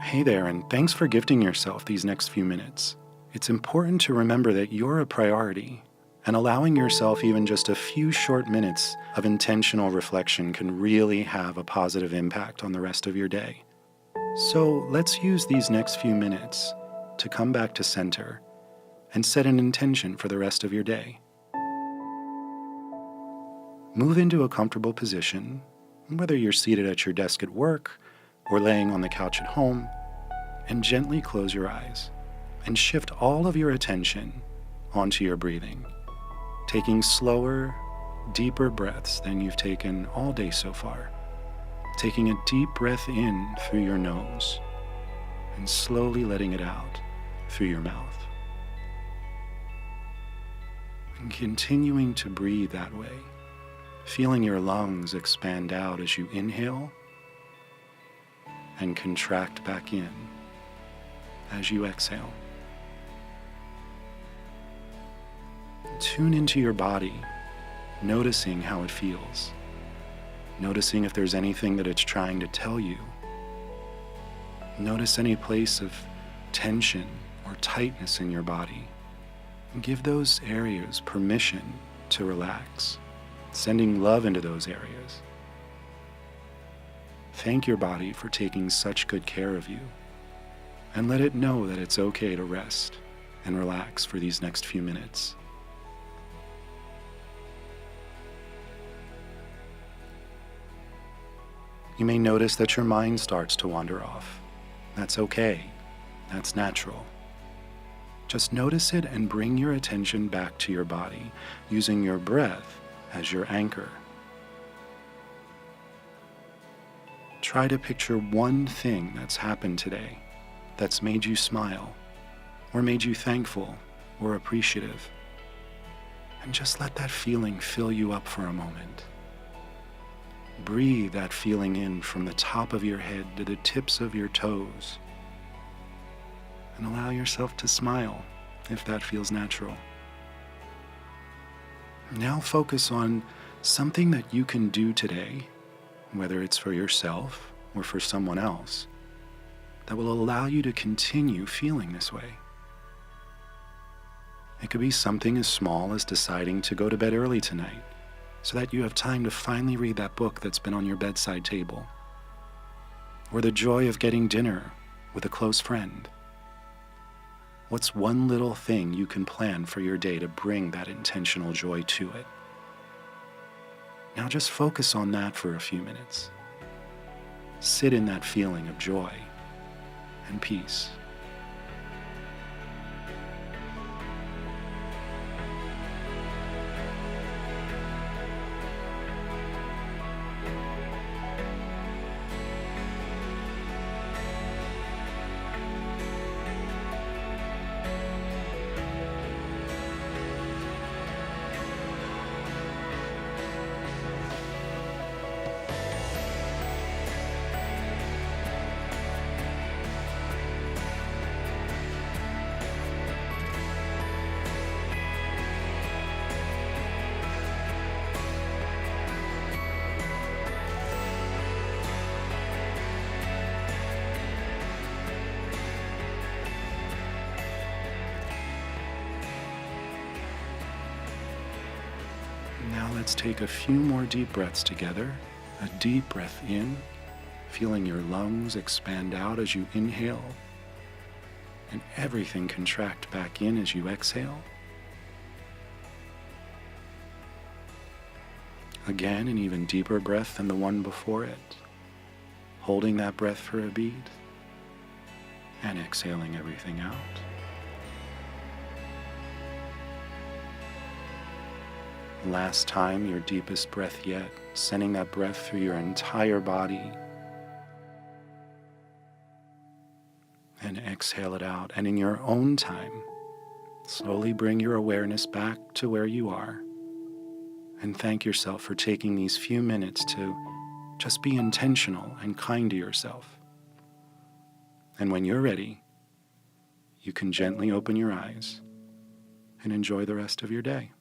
Hey there, and thanks for gifting yourself these next few minutes. It's important to remember that you're a priority, and allowing yourself even just a few short minutes of intentional reflection can really have a positive impact on the rest of your day. So let's use these next few minutes to come back to center and set an intention for the rest of your day. Move into a comfortable position, whether you're seated at your desk at work or laying on the couch at home, and gently close your eyes and shift all of your attention onto your breathing, taking slower, deeper breaths than you've taken all day so far. Taking a deep breath in through your nose and slowly letting it out through your mouth. And continuing to breathe that way, feeling your lungs expand out as you inhale and contract back in as you exhale. Tune into your body, noticing how it feels. Noticing if there's anything that it's trying to tell you. Notice any place of tension or tightness in your body. And give those areas permission to relax, sending love into those areas. Thank your body for taking such good care of you, and let it know that it's okay to rest and relax for these next few minutes. You may notice that your mind starts to wander off. That's okay. That's natural. Just notice it and bring your attention back to your body, using your breath as your anchor. Try to picture one thing that's happened today that's made you smile, or made you thankful or appreciative. And just let that feeling fill you up for a moment. Breathe that feeling in from the top of your head to the tips of your toes. And allow yourself to smile if that feels natural. Now focus on something that you can do today, whether it's for yourself or for someone else, that will allow you to continue feeling this way. It could be something as small as deciding to go to bed early tonight, so that you have time to finally read that book that's been on your bedside table. Or the joy of getting dinner with a close friend. What's one little thing you can plan for your day to bring that intentional joy to it? Now just focus on that for a few minutes. Sit in that feeling of joy and peace. Now let's take a few more deep breaths together. A deep breath in, feeling your lungs expand out as you inhale, and everything contract back in as you exhale. Again, an even deeper breath than the one before it, holding that breath for a beat, and exhaling everything out. Last time, your deepest breath yet, sending that breath through your entire body. And exhale it out. And in your own time, slowly bring your awareness back to where you are. And thank yourself for taking these few minutes to just be intentional and kind to yourself. And when you're ready, you can gently open your eyes and enjoy the rest of your day.